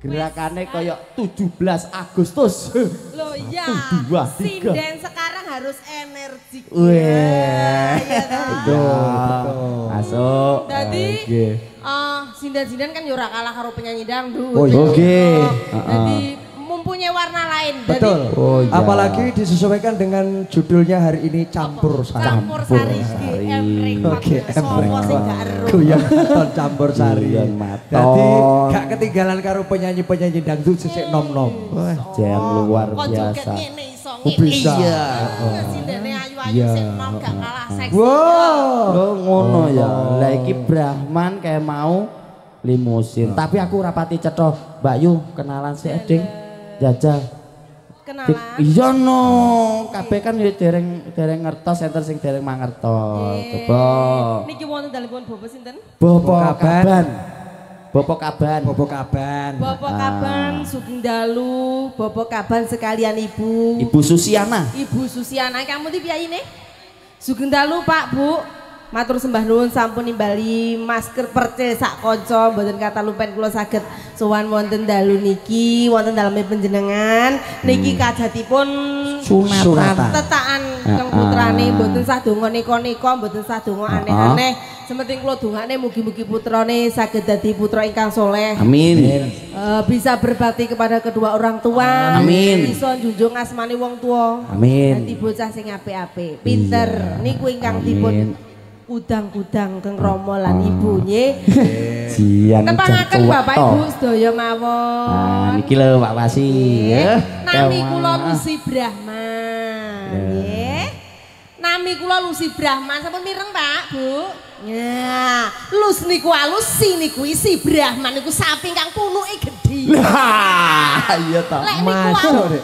Gerakannya kayak 17 Agustus. Loh iya, 1, 2, 3. sinden sekarang harus energik. Wah, betul. Masuk. Jadi, sinden-sinden kan yura kalah karo penyanyi dangdut. Oh iya. Jadi mempunyai warna lain. Betul. Jadi, Oh, iya. Apalagi disesuaikan dengan judulnya hari ini campur sari. campur sari GM Record. Oke, Sopo sing gak ero. Goyang maton campur sari. Goyang maton. Jadi gak ketinggalan karo penyanyi-penyanyi dangdut sisik nom-nom. Wah, jam luar Kok biasa. joget ngene iso Oh, bisa. Iya. Sindene ayu-ayu Iya. sing nom gak kalah seksi. Wow. Oh ngono ya. Lah iki Brahman kayak mau limusin. Tapi aku rapati cetha, Mbak Yu kenalan sih Ding. Jajal. Kenalan. Iya no, kabeh kan ya dereng ngertos enten sing dereng mangertos. Coba. Niki wonten dalipun Bapak sinten? Bopo Kaban. Kaban. Bopo Kaban. Bobo Kaban. Bapak Kaban Sugeng Dalu, Bapak Kaban sekalian Ibu. Ibu Susiana. Ibu Susiana, kamu di piyayine? Sugeng Dalu Pak, Bu. Matur sembah nuwun sampun nimbali masker perce sak kanca mboten kata lupen kula saged sowan wonten dalu niki wonten daleme panjenengan niki kajatipun Sunatan. tetakan kang putrane mboten sah donga neka-neka mboten sah donga aneh-aneh sementing kula dongane mugi-mugi putrane saged dadi putra ingkang soleh. Amin. Bisa berbakti kepada kedua orang tua. Amin. Bisa njunjung asmane wong tua. Amin. Dadi bocah sing apik-apik, pinter. Niku ingkang Amin. dipun udang-udang keng Rama lan Ibu nggih. Jian Tepangaken jan Bapak tuwek Ibu to. sedaya mawon. Nah, niki lho Pak Wasi. Nami kula Lucy Brahman. Nggih. Nami kula Lucy Brahman. Sampun mireng Pak, Bu? Ya, Lus niku alus, si niku isi Brahman niku sapi kang punuke gedhi. Lah, iya to. Lek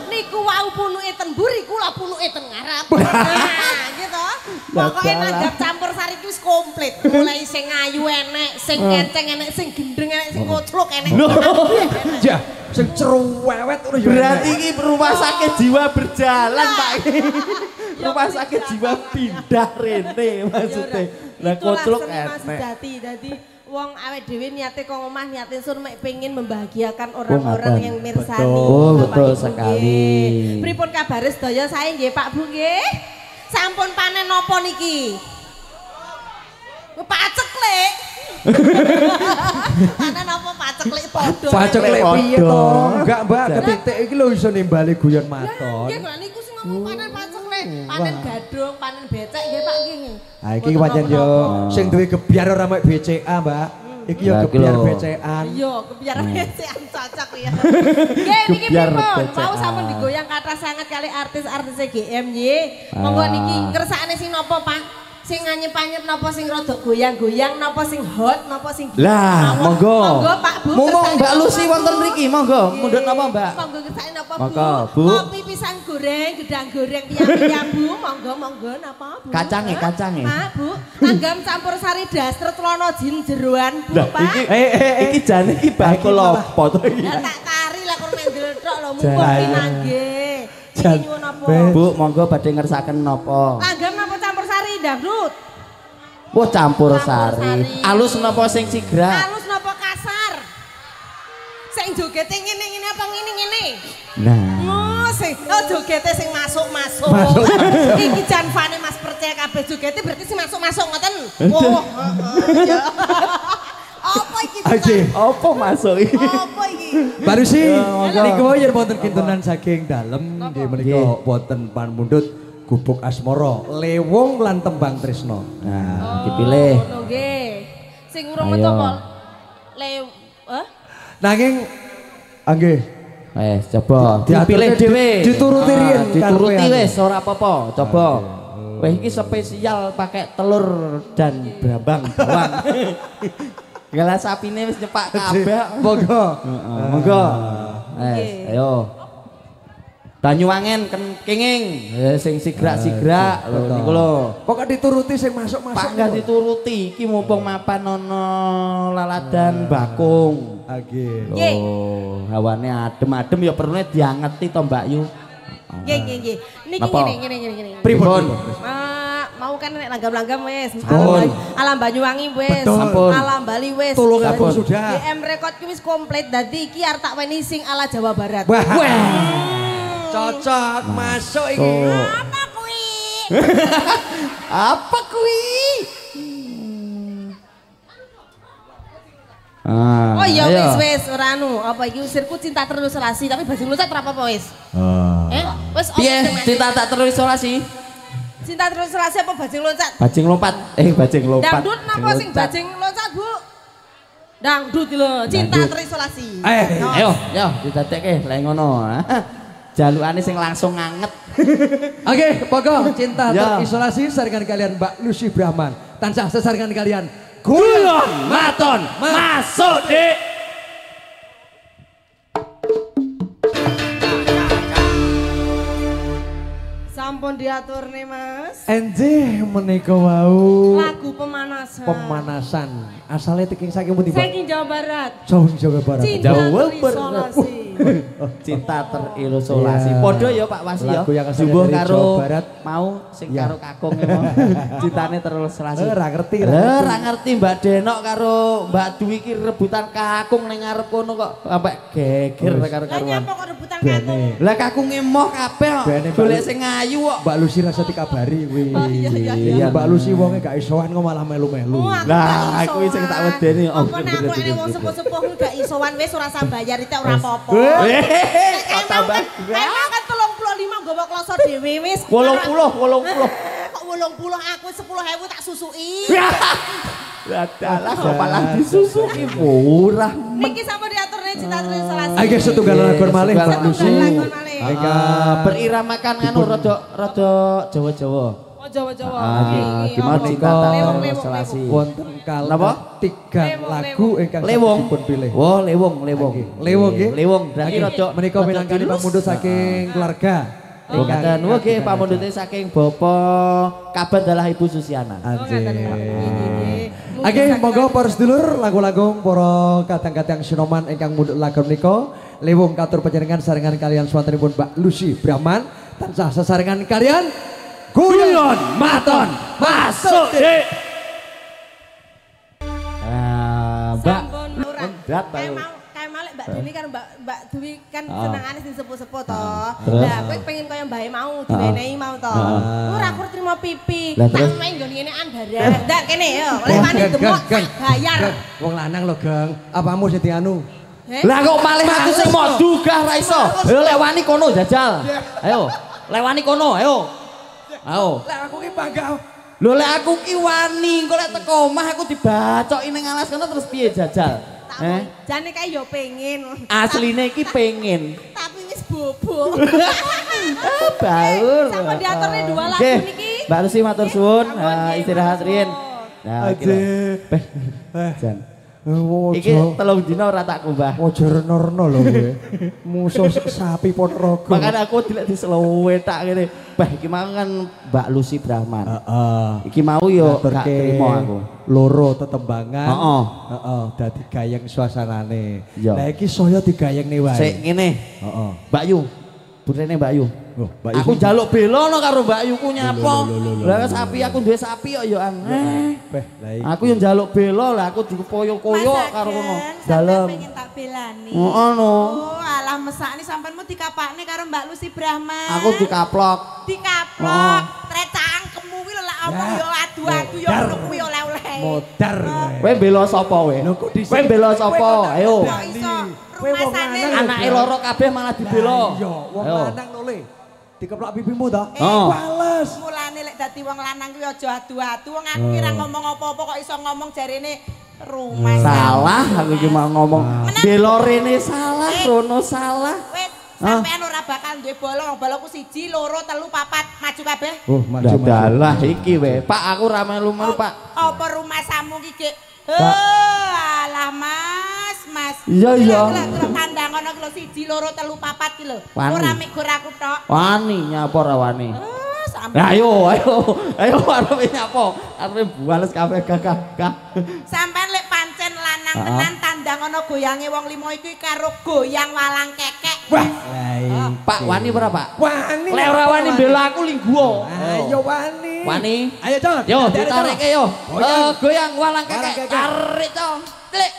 niku wau punuke ten mburi kula punuke ten ngarep. Nah, gitu. Pokoke nanggap campur sari ku wis komplit. Mulai sing ayu enek, sing kenceng enek, sing gendeng enek, sing kocluk enek. Ya, sing cerewet ngono ya. Berarti iki rumah sakit jiwa berjalan Pak. Rumah sakit jiwa pindah rene maksudnya. Lah kocluk enek. Dadi wong awake dhewe niate kok omah niate sun mek pengin membahagiakan orang-orang yang mirsani. Oh, betul Bapak Ibu, sekali. nggih. Pripun kabare sedaya sae nggih Pak Bu nggih? Sampun panen napa niki? Paceklek. Panen napa paceklek padha. Paceklek piye Padha. to? Enggak, Mbak, ketitik iki lho iso nimbali guyon maton. Nggih lho niku sing ngomong panen paceklek, panen gadung, panen becek nggih Pak nggih. Ah iki pancen yo sing duwe gebyar ora mek BCA, Mbak. Iki yo Lah, iki gebyar lho. BCA-an. Iya, kebiar becekan cocok ya. Nggih niki Kebiar pripun? becekan. Mau sampun digoyang kathah sanget kali artis-artis GM nggih. Monggo niki ngersakne sing napa, Pak? Sing anyep-anyep napa sing rada goyang-goyang napa sing hot napa sing Lah, monggo. Monggo Pak Bu. Monggo kersane Mbak napa, Lucy wonten mriki, monggo. Mundhut napa, Mbak? Monggo kersane napa, Bu? Monggo, Bu. Kopi pisang goreng, gedang goreng piyambak Bu. Monggo napa, Bu? Kacange, Hah? kacange. Pak, Bu. Langgam campur sari daster celana jin jeroan, Bu, Lah, Pak. iki jane iki bakul apa to iki? Ya tak kari lah kurang mendel tok lho Jan. mumpung pinangge. Iki Jan. nyuwun apa? Bu, monggo badhe ngersaken napa? Langgam napa campur sari dangdut? Wah, campur Campur sari. sari. Alus napa sing sigra? Halus napa kasar? Sing jogete ngene-ngene apa ngene-ngene? Nah, Oh, sing jogete sing masuk-masuk. Iki jan fane Mas percaya kabeh jogete berarti sing masuk-masuk ngoten. Oh, heeh. Apa iki? Oke. apa masuk iki? Apa iki? Baru sih, monggo. niku yen wonten kintunan saking dalem nggih menika wonten panmundhut gubuk asmara, lewung lan tembang tresna. Nah, dipilih. Ngono nggih. Sing urung Ayo. metu apa? Nanging nggih, Coba Diatur- dipilih dhewe. dituruti riyen Dituruti karepe wis ora apa-apa. Coba. Weh iki spesial pakai telur dan brambang bawang. Gala sapine wis nyepak kabeh. monggo. Heeh, monggo. Ayo. Banyuwangen kenging. Sing sigrak-sigrak lho niku lho. Pokoke dituruti sing masuk-masuk. Pak enggak dituruti iki mumpung mapan ana laladan bakung. Nggih. Nggih. Oh, hawane adem-adem ya perlune diangeti to Mbak Yu. Nggih. Niki Napa? ngene. Pripun? mau kan nek langgam-langgam wis. Betul. Alam Banyuwangi wis. Betul. Alam Bali wis. Tulung Agung sudah. DM record ki wis komplit. Dadi iki arep tak weni sing ala Jawa Barat. Wah. Cocok masuk iki. Apa kuwi? Apa kuwi? Oh iya wis ora anu, apa iki usirku cinta terus selasi tapi bajing loncat ora apa-apa wis. Wis Piye cinta tak terisolasi? Cinta terus selasi apa bajing loncat? Bajing lompat. Bajing lompat. Dangdut napa sing bajing loncat, Bu? Dangdut lho, cinta terisolasi. Ayo, yo didadekke lek ngono. Jalukane sing langsung nganget. Oke, pokok cinta Ya. terisolasi saringan kalian Mbak Lucy Brahman. Tansah sesaringan kalian. Kulon maton masuk Dik. Sampun diatur nih Mas. Enjih menika wau Lagu pemanasan. Asalnya tiking saking pundi, Mbak? Saking Jawa Barat. Jawa Barat. Cinta Jawa terisolasi. Cinta terisolasi. Iya. Podo ya Pak Wasi ya. Lagu yang asalnya Jumbo dari karo Jawa Barat. mau sing Iya. karo kakung emang. Cintane terisolasi. Ora ngerti. Ora ngerti Mbak Denok karo Mbak Dwi ki rebutan kakung ning ngarep kono kok sampai geger karo Lah karuan. nyapa kok rebutan kakung? Lah kakunge moh kabeh kok. Bene, Mbak Golek Lu- sing ayu kok. Mbak Lucy rasa dikabari kuwi. Oh, iya. Mbak Lucy wonge gak isoan kok malah melu-melu. Lah, aku sing tak wedeni. Oh, Apa nek aku nek wong sepuh-sepuh gak isowan wis ora usah bayar itu ora apa-apa. Kok tambah Emang kan 35 gowo kloso dhewe wis. 80. Kok 80 aku 10.000 tak susuki. Lah kok malah disusuki murah. Niki sapa diaturne cinta terisolasi. Oke, setunggal lagu malih Mbak Setunggal Lucy. lagu malih. Beriramakan anu rada Jawa-Jawa. Oh Jawa-Jawa. Gimana Menika cinta Lewong. terisolasi. Wonten Napa? tiga lagu ingkang Lewong. sampun dipun pilih. Oh, lewong. Lewong nggih. Lewong. Berarti rada Menika minangkani pamundhut saking keluarga. Oh, ngaten. Nggih pamundhute saking Bapak Kabar adalah Ibu Susiana. Oke, monggo para sedulur lagu-lagu para kadang-kadang sinoman ingkang mundhut lagu menika lewung katur panjenengan sarengan kalian swantenipun Mbak Lucy Brahman tansah sesarengan kalian guyon maton masuk Dik. Mbak Mendrat kayak malek Mbak Dini kan Mbak Dwi kan senengane sing sepuh-sepuh to. Terus? Lah kowe pengen kaya mbahe mau diwenehi mau to. Ora kur trimo pipi. Lah, Tak terus? main nggone ngene andaran. Ndak kene yo. Lewani demok tak bayar. Wong lanang lho, Gang. Apamu sing dianu? Lah kok malih aku sing mau dugah ra iso. Ayo lewani kono jajal. Ayo. Lewani kono, ayo. Ayo. Lah aku ki bangga. Lho lek aku ki wani, engko lek teko omah aku dibacoki ning alas kono terus piye jajal? Jane kae yo pengen. Asline iki pengen. Tapi wis bobo. Baur. Sama diaturne dua lagu Oke, niki. Mbak Lucy matur suwun, Ampun, istirahat nggih, riyin. monggo. Nah, Aje. Jan. Ojo. Iki 3 dina ora tak kumbah. Ojo reno-reno lho kowe. Musuh sapi Ponorogo. Makanya aku dilek dislowe tak ngene. Bah iki mau kan Mbak Lucy Brahman. Heeh. Iki mau yo gak Ngaturke trimo aku. loro tetembangan. Heeh. Heeh, dadi gayeng suasanane. Iya. Lah iki saya digayengne wae. Sik ngene. Heeh. Mbak Yu. Burene Mbak Yu. Oh, Mbak Aku Yu. njaluk belono karo Mbak Yuku nyapo. Lho. Lah sapi aku duwe sapi kok yo aneh. Beh, lah iki. Aku yo njaluk belo lah aku dikoyo-koyo karo kono. Dalem. Dalem. Pengen tak belani. Ngono. Oh, alah mesakne sampeanmu dikapakne karo Mbak Lucy Brahman. Aku dikaplok. dikaplok. Tret cangkemmu kuwi lho lak omong yo adu-adu yo ngono kuwi oleh-oleh. Modar kowe. Kowe bela sapa kowe? Lho, kok dhisik? Kowe bela sapa? Ayo. Kok iso Kowe wong rumasane lanang. Anake loro kabeh malah dibela. Iya, wong Ayo. lanang lho le. Dikeplok pipimu ta? Oh. Bales. mulane lek dadi wong lanang kuwi aja adu-adu. Wong aku kira ngomong apa-apa kok iso ngomong jarene rumah. Salah aku iki mau ngomong. Bela rene salah, rono salah. Wis sampean ora bakal duwe bola, wong balaku 1, 2, 3, 4, maju kabeh. Oh, maju. Dadalah iki we. Pak aku ra melu-melu, Pak. Apa rumah samu ki, Dik? Alah Mas. Iya, iya. Kira kandang ngono ki lho 1, 2, 3, 4 ki lho. Wani. Ora mek gor aku tok. Wani nyapa ora wani? Sampean Nah, ayo arepe nyapa? Arepe buales kabeh gagah. sampean lek pancen lanang Ah. tenan tandang ngono goyange wong limo iki karo goyang walang kekek. Wah, lah iki. Pak wani ora, Pak? Wani. Lek ora wani bela aku lingguo. Ayo wani. Wani. Ayo Con. Yo Hati-hati, Con. ditarik yo. Goyang walang Walang kekek. kekek. Tarik to. Klik.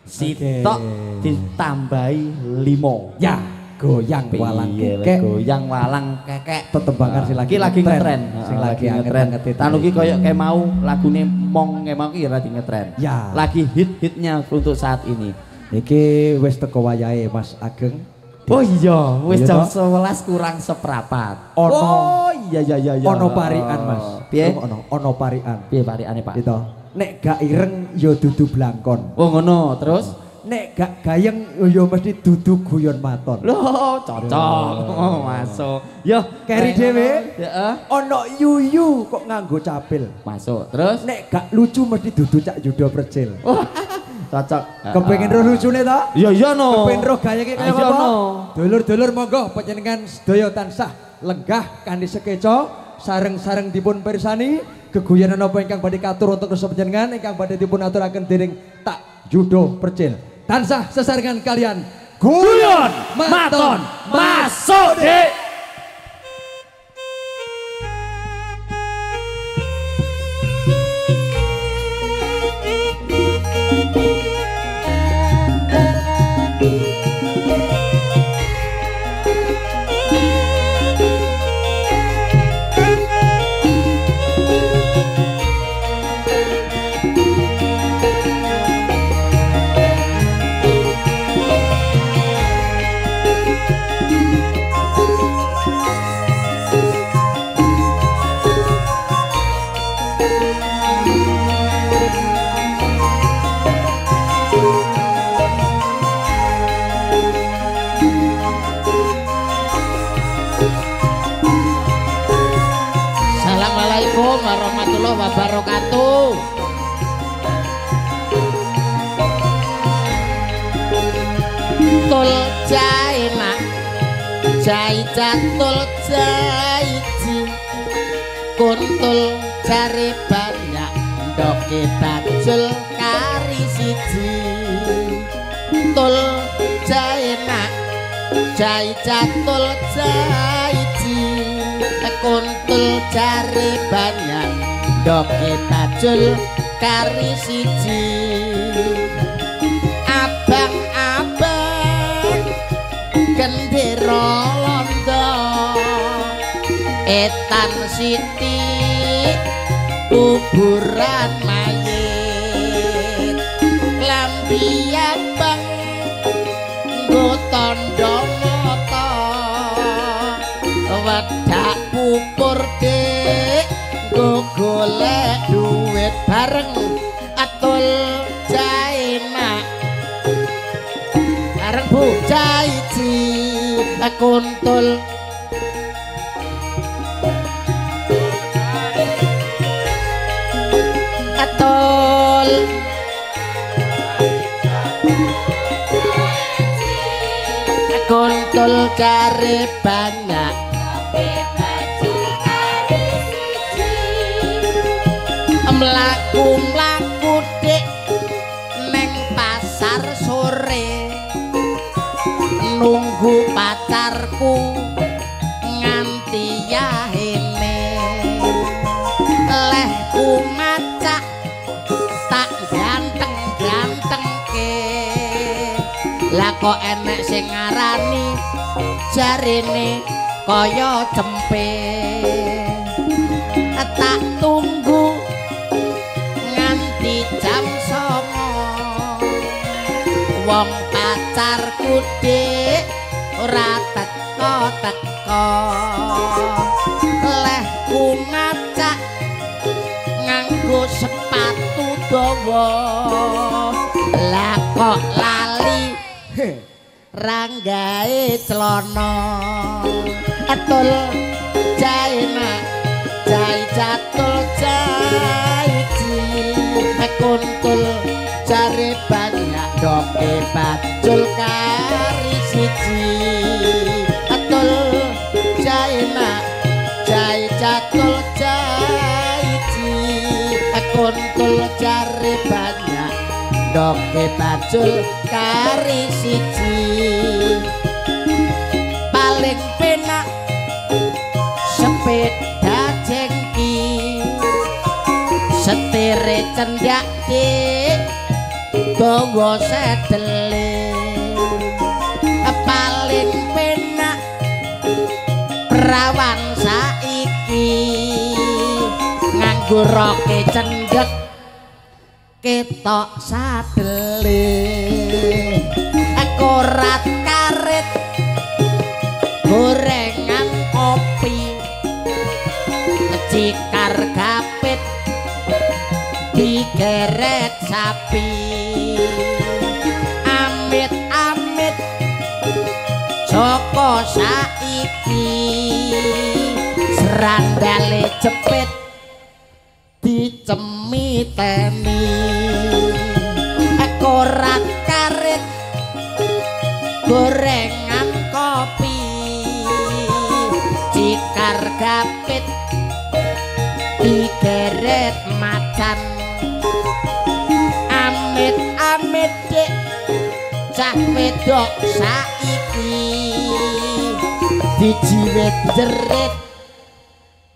Sitok ditambahi 5. Ya, goyang walang kekek. Goyang walang kekek. Tetembangan sing Iki lagi ngetren. Sing lagi ngetren. anget-anget. Tanu ki koyo kayak mau lagune Mong emang ki lagi ngetren. Ya. Lagi hit-hitnya untuk saat ini. Iki wis teko wayahe Mas Ageng. Oh iya, wis Iya jam toh? 11 kurang seprapat. Ono. Oh iya. Ono parian Mas. Piye? Ono parian. Piye parikane, Pak? Gitu. Nek gak ireng ya dudu blangkon. Oh ngono, terus? Nek gak gayeng ya mesti dudu guyon maton. Loh, cocok. Oh, masuk. Yo, Keri kayak dhewe. ngono. Heeh. Ono yuyu kok nganggo capil. Masuk. Terus? Nek gak lucu mesti dudu cak judo percil. Wah, cocok. Kepengen roh lucune to? Iya no. Kepengen roh gayake kaya Iya, apa? no. Dulur-dulur monggo panjenengan sedaya tansah lenggah kanthi sekeca sareng-sareng dipun pirsani geguyonan apa ingkang badhe katur untuk rasa panjenengan ingkang badhe dipun aturaken dening tak judo percil. Tansah sesarengan kalian guyon maton masuk Dik. Assalamualaikum warahmatullahi wabarakatuh. Tul jai nak jai catul jai ji kuntul cari banyak doke bajul kari siji tul jai nak jai catul jai ji kuntul cari banyak doke bajul kari siji abang-abang gendera londo etan siti kuburan mayit lambi abang nggo tondo mata wedak pupur dik nggo golek duit bareng atul jae nak bareng bu jae ji kuntul atul kuntul cari banyak mlaku-mlaku dik neng pasar sore nunggu pacarku nganti yahene lehku macak tak ganteng-ganteng ke lah kok enek sing ngarani jarine kaya cempe tak tunggu nganti jam 09 wong pacarku dik ora teko-teko lehku macak nganggo sepatu dawa lah kok lali ranggae celana atul jae nak jae catul jae ji kuntul cari banyak doke bajul kari siji atul jae nak jae catul jae ji kuntul cari banyak doke bajul kari siji paling penak sepeda jengki setere cendak dik dawa sedele paling penak perawan saiki nganggo roke cendhek ketok sadele korat karet gorengan kopi cikar gapit digeret sapi amit-amit Joko saiki serandale jepit dicemiteni korat karet gorengan kopi cikar gapit digeret macan amit-amit dik cah wedok saiki dijiwet jerit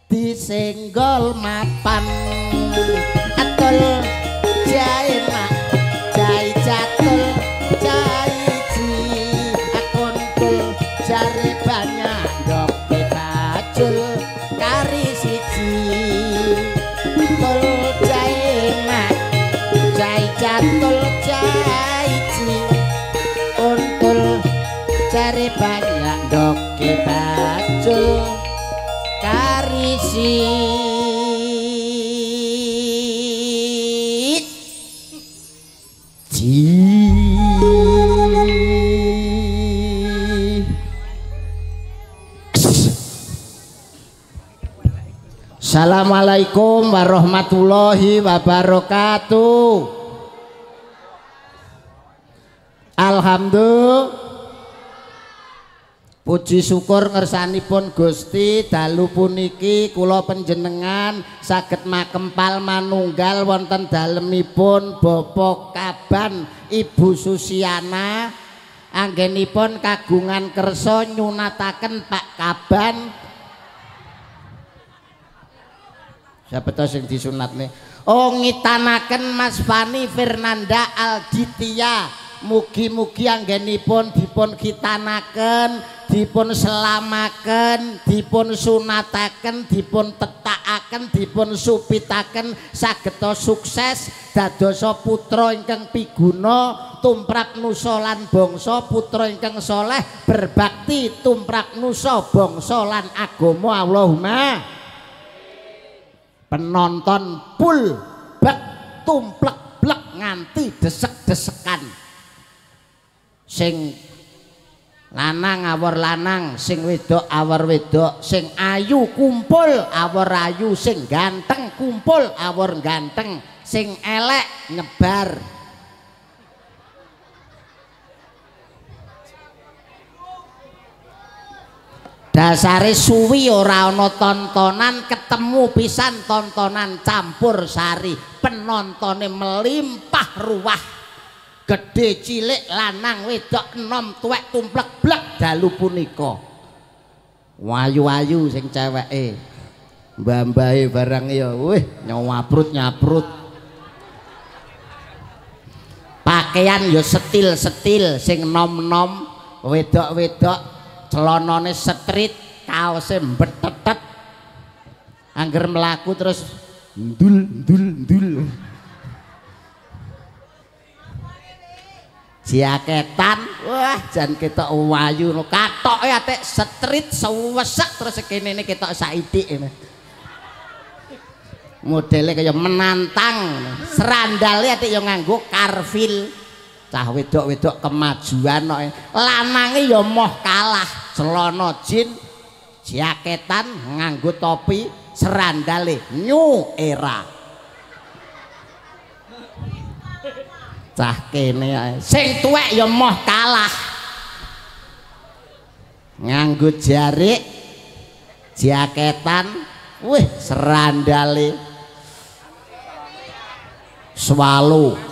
disenggol mapan atul jae mak jae jatul jae ji akuntul jare banyak dope bajul kari siji tul jae mak jae jatul jae ji untul jare banyak dope bajul kari siji Assalamualaikum warahmatullahi wabarakatuh. Alhamdulillah puji syukur ngersanipun Gusti dalu puniki kula panjenengan saged makempal manunggal wonten dalemipun Bapak Kaban Ibu Susiana anggenipun kagungan kersa nyunataken Pak Kaban. Siapa tahu sing disunat nih? Oh ngitanaken Mas Fani Fernanda Alditya. Mugi-mugi anggenipun dipun kitanaken, dipun selamaken, dipun sunataken, dipun tetakaken, dipun supitaken sageta sukses dadosa putra ingkang piguna tumrap nusa lan bangsa, putra ingkang saleh berbakti tumrap nusa bangsa lan agama. Allahumma penonton pul bak tumplek blek nganti desek-desekan sing lanang awor lanang sing wedok awor wedok sing ayu kumpul awor ayu sing ganteng kumpul awor ganteng sing elek nyebar. Dasare suwi ora ana tontonan ketemu pisan tontonan campur sari penontone melimpah ruah gede cilik lanang wedok enom tuwek tumplek blek dalu punika wayu-wayu sing ceweke mbah-mbahe barang ya wih nyaprut-nyaprut pakaian ya setil-setil sing nom-nom wedok-wedok celanane street kaose mbetetet angger mlaku terus ndul jaketan wah jan ketok wayu katoke atik street sewesek terus kene iki ketok saidik ngene modele kaya menantang serandale atik ya nganggo karfil cah wedok-wedok kemajuan kok lanange ya moh kalah celana jin jaketan nganggo topi serandale new era cah kene ae sing tuwek ya moh kalah nganggo jarik jaketan wih serandale swalo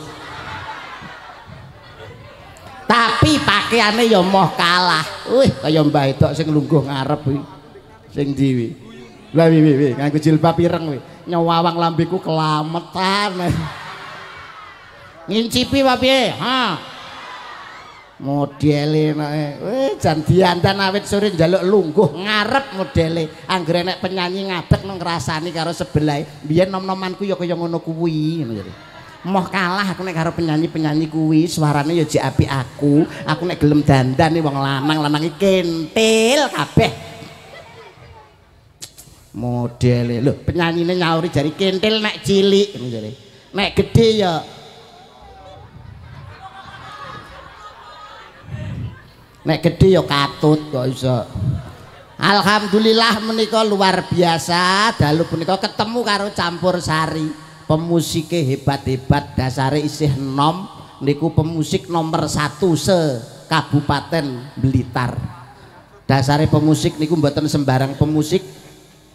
tapi pakaiannya ya moh kalah wih kaya mbah edok sing lungguh ngarep sing diwi Lah wi nganggo jilbab ireng wi. Nyawang lambeku kelametan. Ngincipi apa piye? Ha. Modele nek jan diandan awit sore njaluk lungguh ngarep modele. Anggere nek penyanyi ngadeg nang ngrasani karo sebelahe. Biyen nom-nomanku ya kaya ngono kuwi ngono jadi. Moh kalah aku nek karo penyanyi-penyanyi kuwi suarane ya jek apik aku. Aku nek gelem dandan nih wong lanang iki kentil kabeh. Modele lho penyanyine nyauri jari kentil nek cilik ngono jare. Nek gedhe ya nek gedhe ya katut kok iso. Alhamdulillah menika luar biasa dalu punika ketemu karo Campur Sari. Pemusike hebat-hebat dasare isih enom niku pemusik nomor 1 se Kabupaten Blitar. Dasare pemusik niku mboten sembarang pemusik.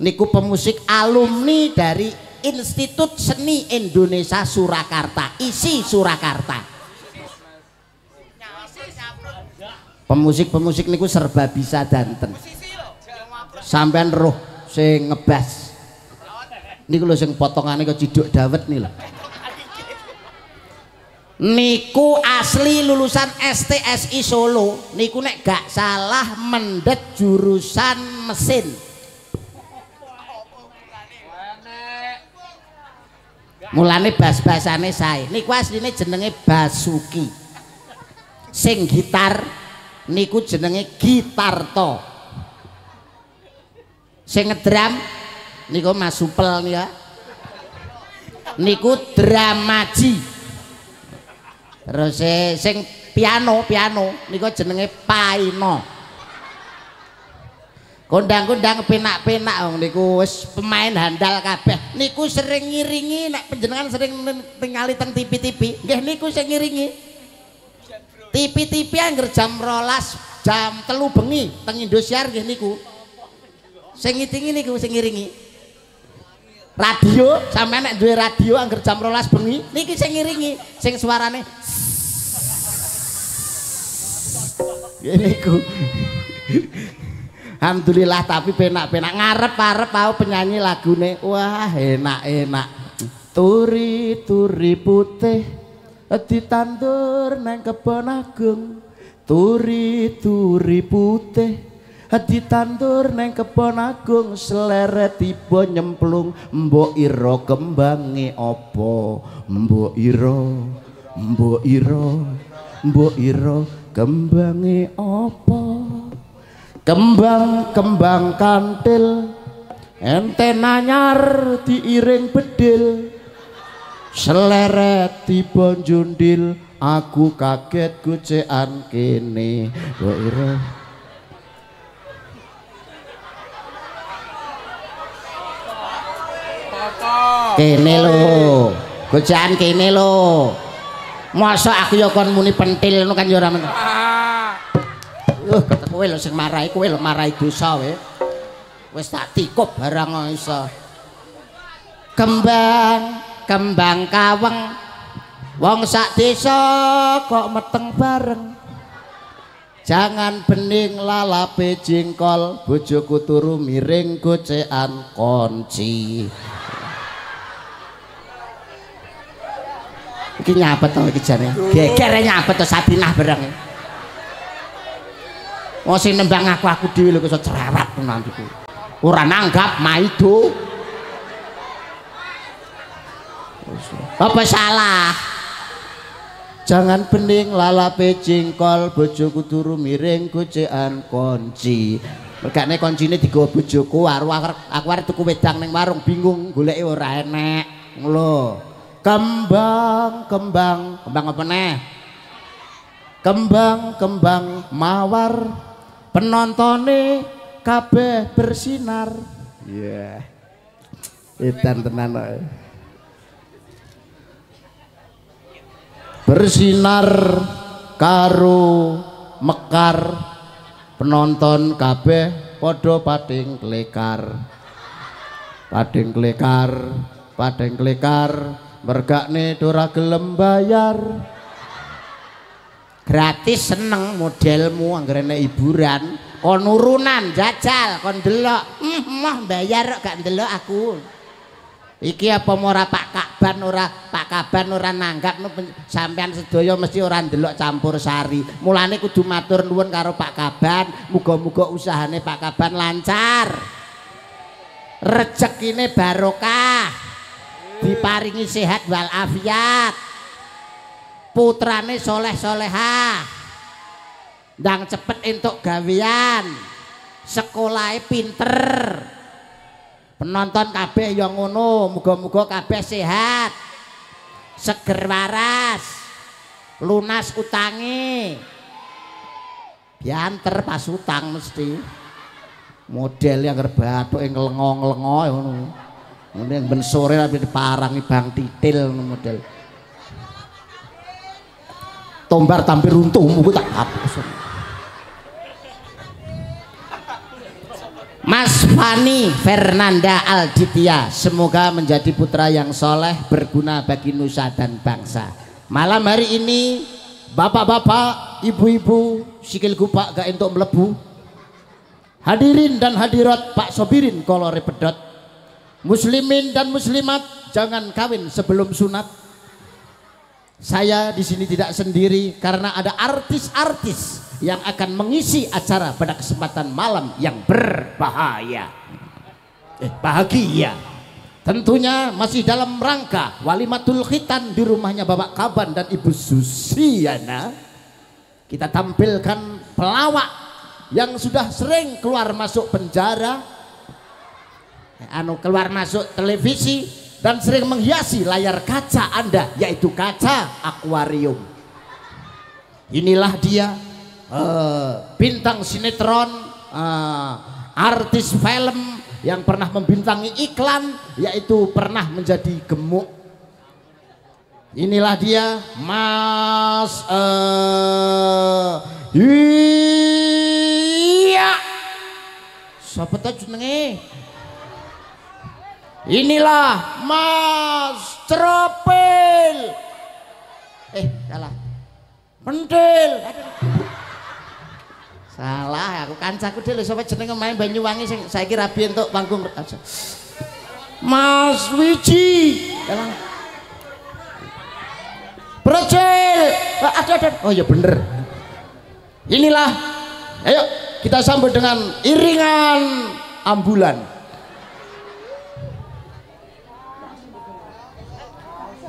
Niku pemusik alumni dari Institut Seni Indonesia Surakarta, ISI Surakarta. Pemusik-pemusik niku serba bisa danten. Sampean roh sing ngebas. Niku lho sing potongane kok ciduk dawet nih lho. Niku asli lulusan STSI Solo. Niku nek gak salah mendet jurusan mesin. Mulane bas-basane sae. Niku asline jenenge Basuki. Sing gitar niku jenenge Gitarto. Sing ngedram niku Mas Supel ya. Niku Dramaji. Terus sing piano niku jenenge Paino. Kondang-kondang penak-penak wong niku wis pemain handal kabeh. Niku sering ngiringi nek panjenengan sering ningali teng TV-TV, nggih niku sing ngiringi. TV-TV angger jam 12, jam 3 bengi teng Indosiar nggih niku. Sing ngitingi niku sing ngiringi. Radio sampeyan nek duwe radio angger jam 12 bengi niki sing ngiringi, sing suarane niku. Alhamdulillah tapi penak-penak ngarep-arep aku penyanyi lagune. Wah, enak-enak. Turi-turi putih ditandur nang kebon agung. Turi-turi putih ditandur nang kebon agung. Seleret tiba nyemplung. Mbok ira kembange apa? Mbok ira kembange apa? Kembang kantil ente nanyar diiring bedil. Seleret tiba njundil aku kaget gocekan kene. Mbok ira kene lho, gocekan kene lho. Masa aku ya kon muni pentil ngono kan ya ora men. Kowe lho sing marahi, kowe lho marahi dosa we. Wis tak tikup barang iso. Kembang kaweng wong sak desa kok meteng bareng. Jangan bening lalape jengkol, bojoku turu miring gocekan konci. Iki nyapet to iki jane. Gegere nyapet to Sabinah bareng. Wong sing nembang aku dhewe lho iso cerewet nantiku. Ora nanggap maido. Apa salah? Jangan bening lalape jengkol, bojoku turu miring gocekan konci. Mergane koncine digawa bojoku aku arep tuku wedang ning warung bingung goleki ora enek. Lho. Kembang apa neh? Kembang mawar. Penontone kabeh bersinar. Iya. Edan tenan kok. Bersinar karo mekar. Penonton kabeh padha pading klekar. Pading klekar. Mergakne ora gelem bayar. Gratis seneng modelmu anggere nek hiburan kon urunan jajal kon delok mah bayar kok gak ndelok aku iki apa ora Pak Kaban ora nanggap sampean sedaya mesti ora ndelok campur sari mulane kudu matur nuwun karo Pak Kaban muga-muga usahane Pak Kaban lancar rezekine barokah diparingi sehat wal afiat putrane soleh solehah ndang cepet entuk gawean sekolahnya pinter penonton kabeh yang ngono muga-muga kabeh sehat seger waras lunas utangi bianter pas utang mesti model yang gerbatuk yang ngelengong-ngelengong ngono yang ben sore tapi diparangi Bang Titil model tombar tampil runtuhmu tak hapus. Mas Fani Fernanda Alditya semoga menjadi putra yang soleh berguna bagi nusa dan bangsa. Malam hari ini bapak-bapak ibu-ibu sikil gupak gak entuk melebu hadirin dan hadirat Pak Sobirin kolore pedot muslimin dan muslimat jangan kawin sebelum sunat. Saya di sini tidak sendiri karena ada artis-artis yang akan mengisi acara pada kesempatan malam yang bahagia. Tentunya masih dalam rangka walimatul khitan di rumahnya Bapak Kaban dan Ibu Susiana. Kita tampilkan pelawak yang sudah sering keluar masuk penjara, keluar masuk televisi dan sering menghiasi layar kaca Anda, yaitu kaca akuarium. Inilah dia bintang sinetron, artis film yang pernah membintangi iklan, yaitu pernah menjadi gemuk. Inilah dia Mas iya siapa tahu jenenge. Inilah Mas Tropil. Salah Pentil. Salah aku kancaku dhewe sapa jenenge main Banyuwangi sing saiki rabi entuk panggung. Mas Wiji. Procil. Ada. Oh ya bener. Inilah. Ayo kita sambut dengan iringan ambulan.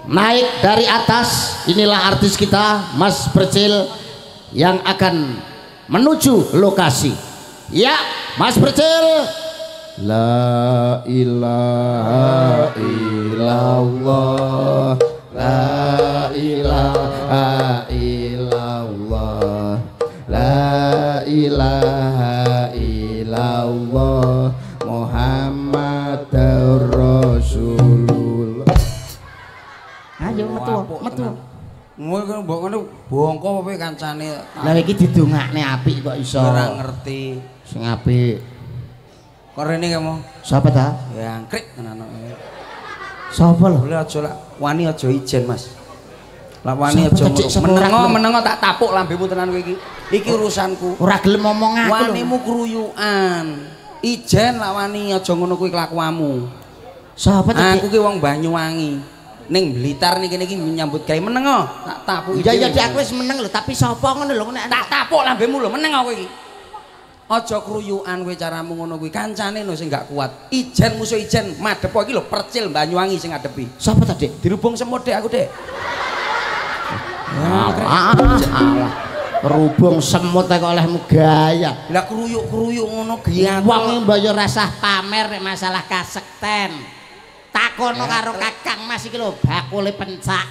Naik dari atas, inilah artis kita Mas Percil yang akan menuju lokasi. Ya, Mas Percil. La ilaha illallah, la ilaha illallah, la ilaha illallah, Muhammadur Rasulullah. Ayo metu. Ngono kok mbok ngono bongko apa kancane. Lah iki didongakne apik kok iso. Ora ngerti. Sing apik. Kok rene kamu? Sapa ta? Ya angkrik tenan. Sapa lho? Boleh aja lak wani aja ijen, Mas. Lak wani aja menengo tak tapuk lambemu tenan kowe iki. Iki urusanku. Ora gelem ngomong aku. Wanimu kruyukan. Ijen lak wani aja ngono kuwi kelakuanmu. Sapa ta? Aku ki wong Banyuwangi. Ning Blitar niki menyambut gawe menengo tak tapuk. Ya aku wis meneng lho, tapi sapa ngono lho tak tapuk lambemu lho menengo kowe iki. Aja kruyukan kowe caramu ngono kuwi. Kancane no sing gak kuat. Ijen musuh ijen madhep iki lho Percil Banyuwangi sing ngadepi. Sapa ta, Dik? Dirubung semut Dik aku, Dik. Rubung semut kok olehmu gaya. Lah kruyuk-kruyuk ngono giat. Wong mbaya rasah pamer nek masalah kasekten. Takono karo Kakang Mas iki lho bakule pencak.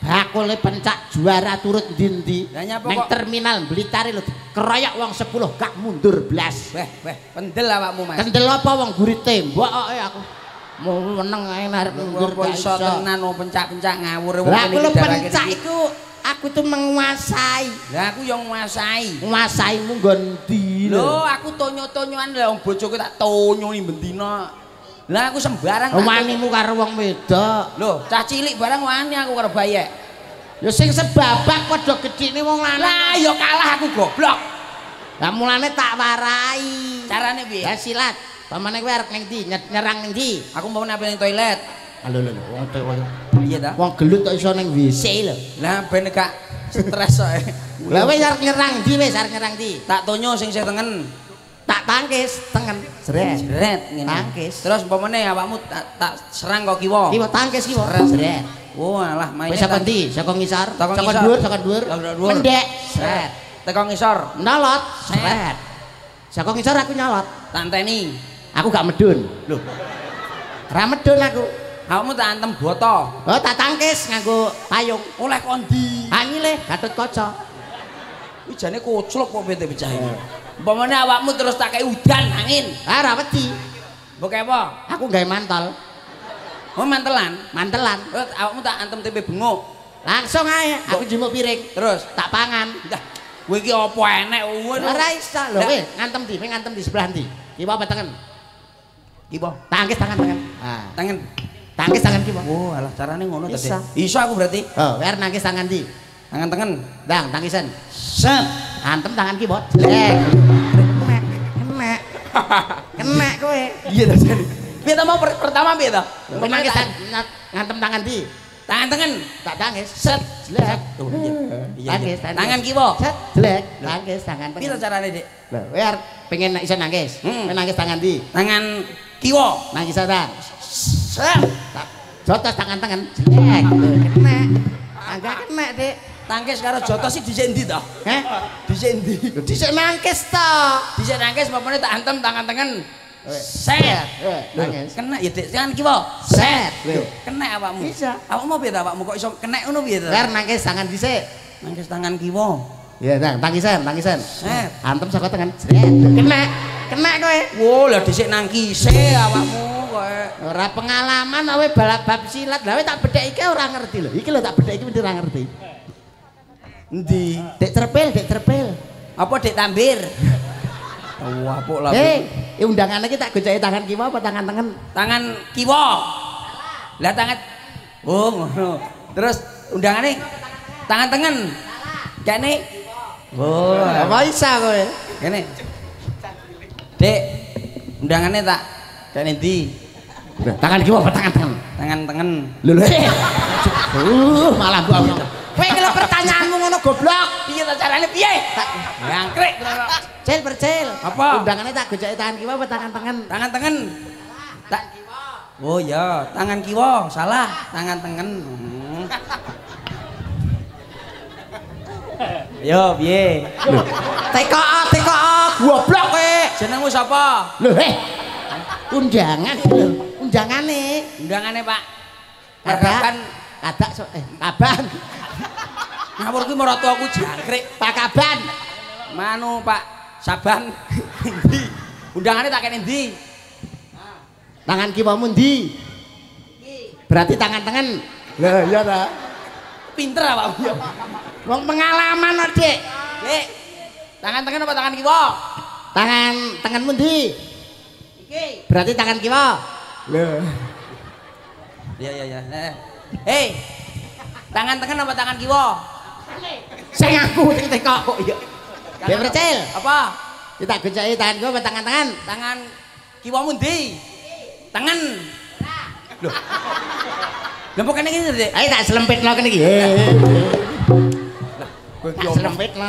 Bakule pencak juara turut ndi-ndi. Ning terminal Blitar lho keroyok wong 10 gak mundur blas. Pendel awakmu Mas. Kendel apa wong guri tembok kok aku. Mau meneng ae arep mundur kok iso tenan wong pencak-pencak ngawur wong ngene. Lah pencak iku aku tuh menguasai. Lah aku yang nguasai. Nguasaimu nggon ndi lho? Aku tonyo-tonyoan lho wong bojoku tak tonyoni bendina. Lah aku sembarang wanimu karo wong wedok. Lho, cah cilik barang wani aku karo bayek. Ya sing sebabak padha gedhine wong lanang. Lah ya kalah aku goblok. Lah mulane tak warai. Carane piye? Ya silat. Pamane kowe arep ning ndi? Nyerang ning ndi? Aku mau nape ning toilet. Lho wong Iya ta? wong gelut kok iso ning WC lho. Lah ben gak stres kok. Lah wis arep nyerang ndi wis arep nyerang ndi? Tak tonyo sing tengen. Tak tangkis tengen. Jret. Jret ngene. Tangkis. Terus umpamane awakmu tak serang kok kiwa. Kiwa tangkis kiwa. Jret. Oh alah maine. Wis saka ndi? Saka ngisor, Saka saka ngisor. dhuwur, saka dhuwur. Saka dhuwur. Mendek. Jret. Teko ngisor. Nolot. Jret. Saka ngisor aku nyolot. Tak enteni. Aku gak medun. Lho, Ra medun aku. awakmu tak antem boto. Oh tak tangkis nganggo payung. Oleh kondi. Anyile Gatot Kaca. Kuwi jane koclok kok pete pecah iki. Umpamane awakmu terus tak kei udan angin. Ah ra wedi. Mbok kae apa? Aku gawe mantol. Oh mantelan. Mantelan. Terus awakmu tak antem tempe bengok. Langsung ae aku jumuk piring. Terus Tak pangan. dah kowe iki apa enek ngono. Ora iso lho kowe ngantem ndi? Kowe ngantem di sebelah ndi? Kiwa apa tangan? Kiwa. Tangkis tangan. Ah. Tangan. Tangkis tangan kiwa. Oh, alah carane ngono tadi. Iso. Iso aku berarti. Oh, kowe arep nangkis tangan ndi? Tangan tengen. Dang, tangkisan. Set. Antem tangan kiwa. Jelek. Kena. Kena kowe. Iya ta jane. Piye ta mau pertama piye ta? Kowe nangkis ngantem tangan ndi? Tangan tengen. Tak tangkis. Set. Jelek. Oh iya. Iya. Tangkis, tangkis. Tangan kiwa. Set. Jelek. Tangkis tangan. Piye ta carane, Dik? Lho, kowe arep pengen iso nangkis. Kowe nangkis tangan ndi? Tangan kiwa. Nangkis ora? Set. Jotos tangan jelek. Kena. Agak kena, Dik. Tangkis karo jotos sih dhisik ndi ta? Heh? Dhisik ndi? Dhisik nangkis to. Dhisik nangkis papane tak antem tangan tengen. Set. Nangkis. Kena ya Dik, tangan kiwa. Set. Kena awakmu. Bisa. Awakmu piye ta awakmu kok iso kena ngono piye ta? Ler nangkis tangan dhisik. Nangkis tangan kiwa. Ya, Nang, tangisan. Set. Antem saka tangan. Jret. Kena. Kena kowe. Wo, lah dhisik nangkise awakmu kowe. Ora pengalaman kowe bab silat. Lah kowe tak bedheki ora ngerti lho. Iki lho tak bedheki mesti ora ngerti. Endi? Dek terpil. Apa Dik Tambir? Wah, apuk lah. Undangan iki tak gojeki tangan kiwa apa tangan tengen? Tangan kiwa. Lah tangan. Oh, ngono. Terus undangane tangan tengen. Kene. Oh, Apa iso kowe? kene. Dik, undangane tak kene ndi? Tangan kiwa apa tangan tengen? Tangan tengen. Lho. Malah gua. Kowe iki lho pertanyaanmu ngono goblok. Piye ta carane piye? Ngangkrek. Cil percil. Apa? Undangannya tak gojeki tangan kiwa apa tangan tengen? Tangan tengen. Tak Oh iya, tangan kiwa, salah. Tangan tengen. Yo, piye? Teko goblok kowe. Jenengmu sapa? Lho, undangan lho. Undangane. Undangane, Pak. Kaban. Kaban. Ngawur kuwi maratuaku jangkrik. Pak Kaban. Manu, Pak Saban. Endi? Undangane tak kene ndi? Tangan kiwamu ndi? Berarti tangan tengen. Lah iya ta. Pinter awakmu. Wong pengalaman kok, Dik. Dik. Tangan tengen apa tangan kiwa? Tangan tengenmu ndi? Iki. Berarti tangan kiwa. Lho. Iya. Hei. Tangan tengen apa tangan kiwa? Sing aku sing teko kok iya. Dia percil. Apa? Kita gojeki tangan kiwa apa tangan tengen? Tangan kiwamu ndi? Tangan. Loh. Lah kok kene iki, Dik? Ayo tak selempitno kene iki. Kowe Tak selempitno.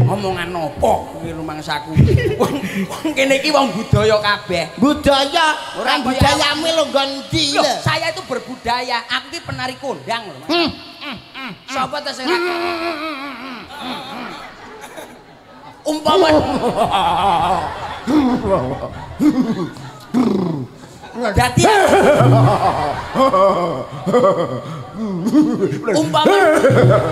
omongan apa kuwi rumangsaku? Wong kene iki wong budaya kabeh. Budaya, Ora orang budayamu lho nggon ndi Loh, lho. saya itu berbudaya. Aku iki penari kondang lho. Sapa ta sing umpama dadi umpama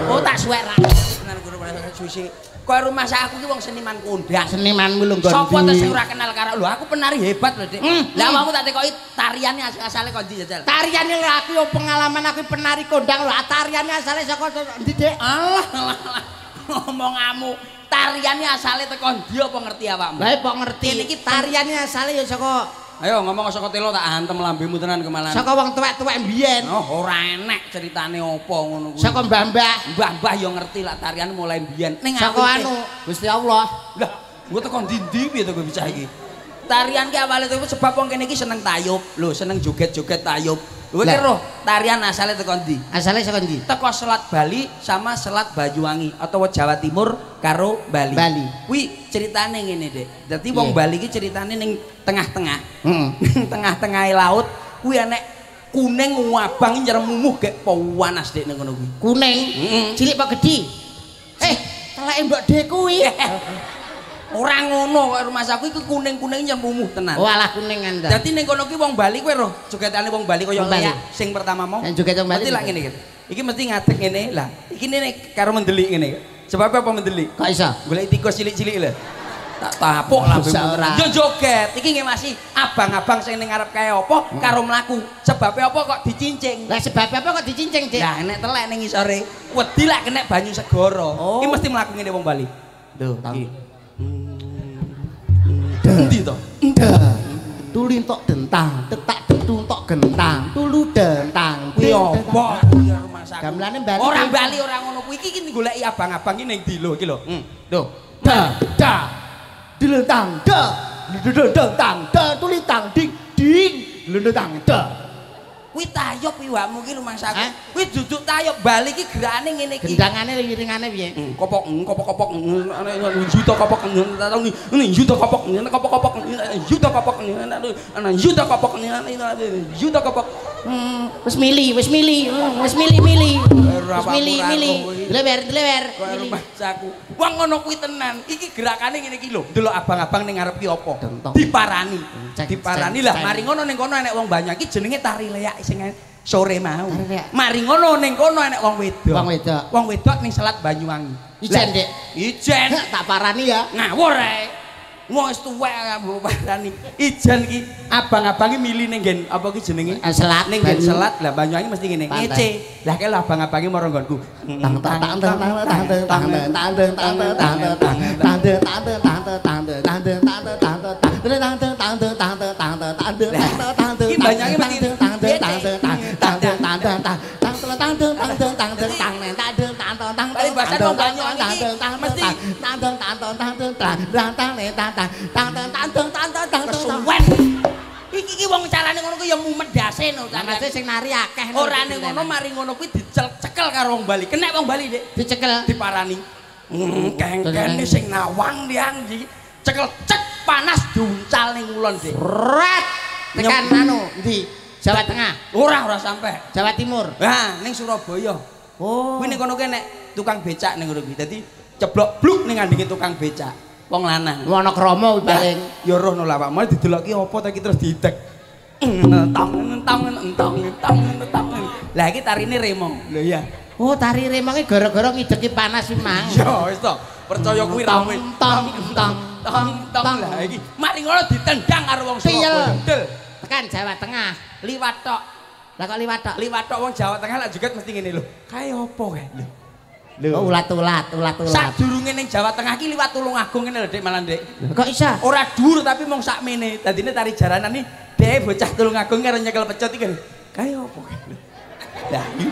oh tak suwek ra tenan guru susi kowe rumah aku ki wong seniman kondang Senimanmu lho nggon ndi. sapa ta sing ora kenal karo lho aku penari hebat lho Dik lah awakmu tak tekoki tariane asale kok ndi jajal Tariane lho aku yo pengalaman aku penari kondang lho. Tariane asale saka ndi, Dik? alah ngomongamu tariane asale teko ndi apa ngerti awakmu Lah kok ngerti. Kene iki tariane asale ya saka ayo ngomong saka telo tak antem lambemu tenan kemalan saka wong tuwek-tuwek mbiyen. oh ora enek ceritane apa ngono kuwi Saka mbah-mbah. mbah-mbah yo ngerti lah tarian mulai mbiyen ning Saka anu Gusti Allah. lah Gue tekan dindi piye to gue bisa iki. Tarian ki awale tuh sebab wong kene iki seneng tayub, lho seneng joget-joget tayub. Kowe ki roh tarian asale teko ndi? Asale saka ndi? Teko Selat Bali sama Selat Banyuwangi atau Jawa Timur karo Bali. Bali. Kuwi ceritane ngene, Dek. Dadi wong Bali ki ceritane ning tengah-tengah. Ning tengah-tengahe laut kuwi enek kuning abang nyeremumuh gek pawanas Dek ning ngono kuwi. Kuning. Cilik apa gedhi? Teleke Mbok Dek kuwi. Ora ngono kok rumah saku iku kuning-kuning nyemumuh tenan. Oh alah kuning anda. Dadi ning kono ki wong Bali kowe roh, jogetane wong Bali kaya leak sing pertama mau. Joget wong Bali. Mesti lak ngene iki. Iki mesti ngadeg ngene. Lah, iki ngene karo mendelik ngene. Sebab apa mendelik? Kok iso? Golek tikus cilik-cilik lho. Tak tapuk lah yo joget. Iki nggih masih abang-abang sing ning ngarep kae apa karo mlaku. Sebabe apa kok dicincing? Lah sebabe apa kok dicincing, Dik? Lah enek telek ning isore. Wedi lak kena banyu segara. Iki mesti mlaku ngene wong Bali. Lho, iki. Endi to? Tuli entok dentang, tetak dentu entok gentang, tulu dentang. Kuwi apa? Ya rumah saku. Gamelane Bali. Ora Bali ora ngono kuwi. Iki goleki abang-abang iki ning ndi lho iki lho. Lho. Dilentang da. Dentang da tuli tang ding ding. Lentang da. Kuwi tayub iwakmu iki rumah saku. Kuwi duduk tayub Bali iki gerakane ngene iki. Gendangane wiringane piye? Kopok juta kopok juta kopok kopok juta kopok juta kopok juta kopok wis mili dilewer rumah saku wong ngono kuwi tenan iki gerakane ngene iki lho ndelok abang-abang ning ngarep ki apa diparani lah mari ngono ning kono enek wong banyak iki jenenge tari leak sing sore mau. Mari ngono ning kono enek wong wedok. Wong wedok ning Selat Banyuwangi. Ijen, Dik. Ijen. Tak parani ya. Ngawur ae. Wis tuwek mbok parani. Ijen iki abang-abang iki mili ning nggen apa ki jenenge? Selat. Ning nggen Selat lah Banyuwangi mesti ngene. Ngece. Lah kene abang-abang iki maro nggonku. Iki wong carane ngono kuwi ya mumedase no. Mesti sing nari akeh. Ora ning ngono mari ngono kuwi dicekel karo wong Bali. Kenek wong Bali, Dik. Dicekel, diparani. Kengkene sing nawang liang iki. Cekel cek panas diuncal ning ulon, Dik. Ret. Tekan anu ndi? Jawa Tengah. Ora sampe. Jawa Timur. Nah, ning Surabaya. Oh. Kuwi ning kono ki nek tukang becak ning ngono kuwi. Dadi ceblok bluk ning ngandinge tukang becak. Wong lanang. Wono kromo kuwi paling. Ya roh no lah Pak. Mau dideloki apa ta iki terus diidek. Entong. Lah iki tarine remong. Lho iya. Oh, tari remong iki gara-gara ngideki panas kuwi mang. Ya wis to. Percaya kuwi rame. Tong. Lah iki mari ngono ditendang karo wong Surabaya. Del. Tekan Jawa Tengah. Liwat tok. Lah kok liwat tok? Liwat tok wong Jawa Tengah lak joget mesti ngene lho. Kae opo kae? Lho. Oh, ulat-ulat. Sadurunge ning Jawa Tengah iki liwat Tulungagung ngene lho, Dik, malah, Dik. Kok isa? Ora dhuwur tapi mung sakmene. Dadine tari jaranan iki dhek bocah Tulungagung karo nyekel pecot iki. Kae opo kae? Lah iki.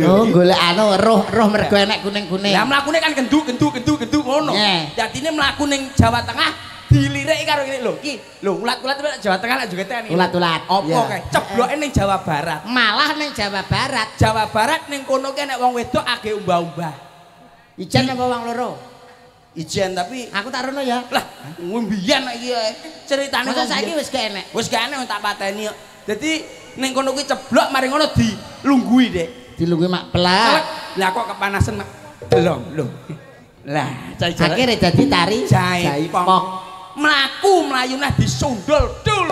Oh, golek anu roh mergo enek kuning-kuning. Lah mlakune kan gendu ngono. Dadine mlaku ning Jawa Tengah dilirik karo ngene lho. Iki lho ulat-ulat Jawa Tengah lak jogete iki. Ulat-ulat. Apa kae? Cebloke ning Jawa Barat. Malah ning Jawa Barat. Jawa Barat ning kono ki enek wong wedok agek umbah-umbah. Ijen apa wong loro? Ijen tapi aku tak rono ya. Lah, mbiyen iki ceritane kok saiki wis gak enek. Wis gak enek tak pateni kok. Dadi ning kono kuwi ceblok mari ngono dilunggui, Dik. Dilunggui mak pelak. Lah kok kepanasan mak delong lho. Lah, akhire dadi tari jaipong. Mlaku mlayu neh disundul dul.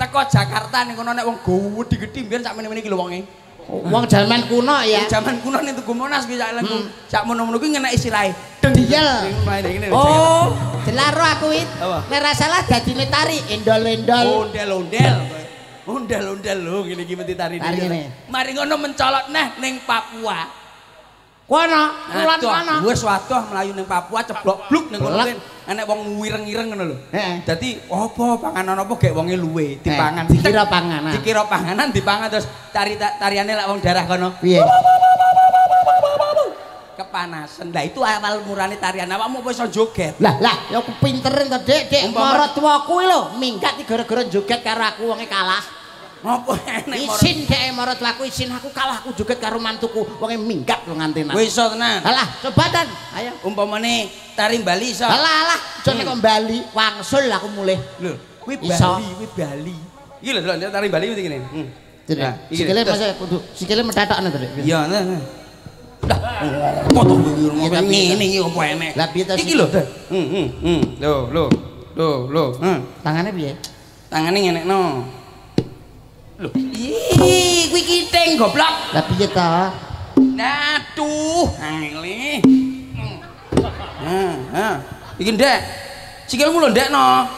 Teko Jakarta ning kono nek wong gedhi-gedhi mbiyen sak meneh-meneh iki lho wonge. Wong jaman kuno ya. Jaman kuno ning Tugu Monas kuwi sak mono-mono kuwi ngeneki silahe. Diyel. Oh, jelaro aku iki. Nek ra salah dadine tari endol-endol. Ondel-ondel lho ngene iki mesti tari ngene. Mari ngono mencolot neh ning Papua. Kono, kulon kono. Wis waduh mlayu ning Papua ceblok bluk ning kono enek wong wireng-ireng ngono lho. Dadi apa panganan apa gek wonge luwe dipangan. Dikira panganan. Dikira panganan dipangan terus tariane lak wong daerah kono. Piye? kepanasan. Lah itu awal murane tarian awakmu wis iso joget. Lah, ya aku pinterin to, Dik. Dik, marot tuaku lho, minggat iki gara-gara joget karo aku wonge kalah. Ngopo enek Isin Dek marot tuaku isin aku kalah aku joget karo mantuku wonge minggat lho nganti nang. Wis iso tenan. Alah, cobatan. Ayo. Umpamane tari Bali iso. Alah, jane kok Bali, wangsul aku mulih. Lho, kuwi Iso. Bali, kuwi Bali. Iki lho delok tari Bali iki ngene. Nah, sikile Mas kudu sikile methatokne to, Dik. Iya, nah. Lah, foto ngene iki opo enek. Lah piye to iki lho. Lho. Tangane piye? Tangane ngenekno. Lho, ih, kuwi kiting goblok. Lah piye to? Aduh, angele. Iki ndek. Sikilmu lho ndekno.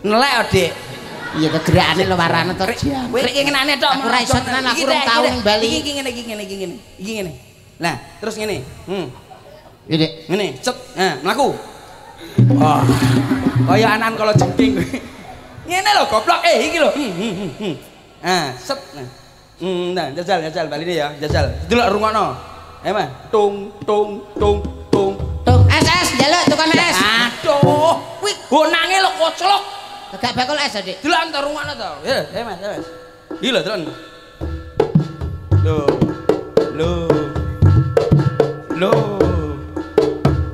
Nelek, Dik. Iya to gerakane lho warane to. Kowe iki ngenane tok. Aku ora iso tenan aku rong taun ning Bali. Iki ngene. Lah, terus ngene. Iya, Dik. Ngene, cet. Mlaku. Wah. Kaya anan kala jengking. Ngene lho goblok. Iki lho. Set. Nah, jajal baline ya, jajal. Delok rungokno. Mah. Tung. Tung SS njaluk tukang es. Aduh, kuwi bonange lho koclok. Gak bakul es, Dik. Delok antar rungokno to. Ya, Mas. Iki lho, delok.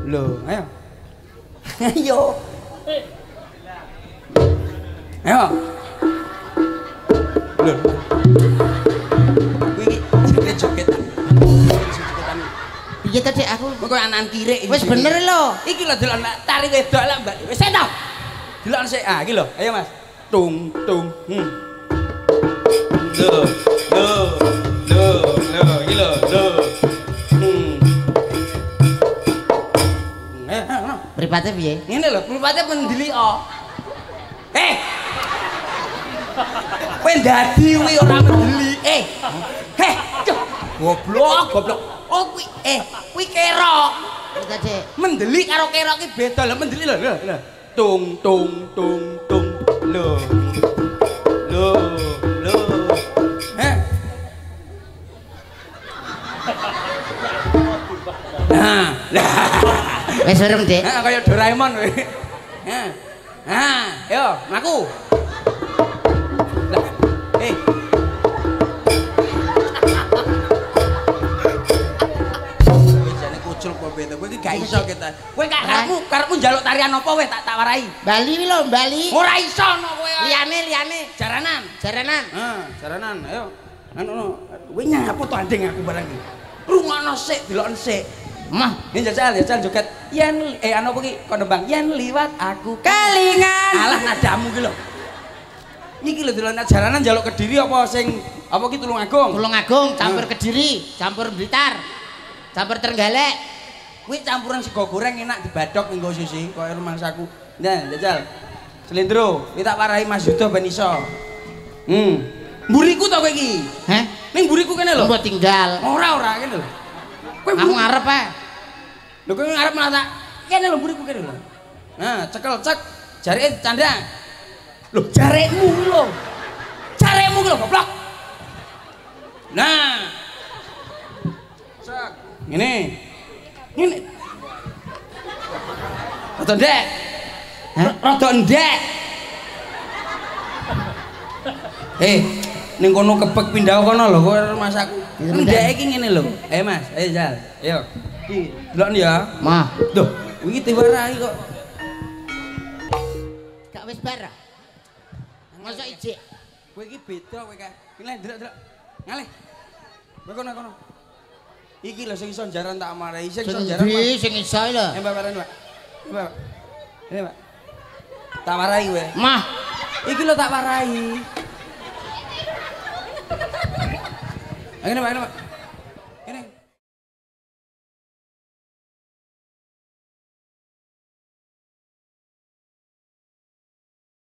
Loh, ayo. Ayo. Loh. Kuwi iki jogetan. Piye to, Dik? Aku Kok anak kirek iki. wis bener lho. Iki lho delok tari wedok lah, Mbak. Wis to. Delok sik. Iki lho. Ayo, Mas. Tung. Iki lho. Mripate piye? Ngene lho, mripate pendelik. Kowe ndadi kuwi ora mendelik. Goblok. Oh kuwi kerok. Kita, Dik. Mendelik karo kerok ki beda. Lah mendelik lho. Tung. Lho. Wis urung, Dik. Kaya Doraemon kowe. Yo, mlaku. Lah, jane kucul kok beda. Kowe iki gak iso kita. Kowe karepmu njaluk tarian apa kowe tak warai. Bali lho, Bali. Ora iso no kowe. Liyane. Jaranan. Jaranan. Ayo. Anu. Kowe nyapu to andeng aku barang iki. Rungokno sik, delokno sik. Mah, ini jajal joget. Yen anu apa ki kok nembang. Yen liwat aku kelingan. Alah nadamu ki lho. Iki lho delokno jaranan njaluk Kediri apa sing apa ki Tulungagung? Tulungagung campur Kediri, campur Blitar, campur Trenggalek. Kuwi campuran sego goreng enak dibadhok nggo sushi koyo rumangsaku. Nah, jajal. Slendro, iki tak warai Mas Yuda ben iso. Mburiku to kowe iki. Heh? Ning mburiku kene lho. Mbok tinggal. Ora kene lho. Kowe Aku ngarep ae. Lho kowe ngarep malah tak kene lho mburiku kene lho. Nah, cekel cek. Jareke candang. Lho, jarekmu lho. Jarekmu lho goblok. Nah. Cek. Ngene. Rada ndek. Rada ndek. Ning kono kebek pindah kono lho kowe Mas aku. Ndek iki ngene lho. Mas, ayo Jal. Ayo. Iki delok ya. Mah, Duh, iki diwarai kok. gak wis bar. Masa ijik. Kowe iki beda kowe kae. Iki delok. Ngalih. Kowe kono. Iki lho sing iso jaran tak marahi, sing iso jaran. Sing iso lho. Mbak Baran, Mbak. Mbak. Ini, Mbak. Tak marahi kowe. Mah, Iki lho tak marahi. Ayo, Mbak.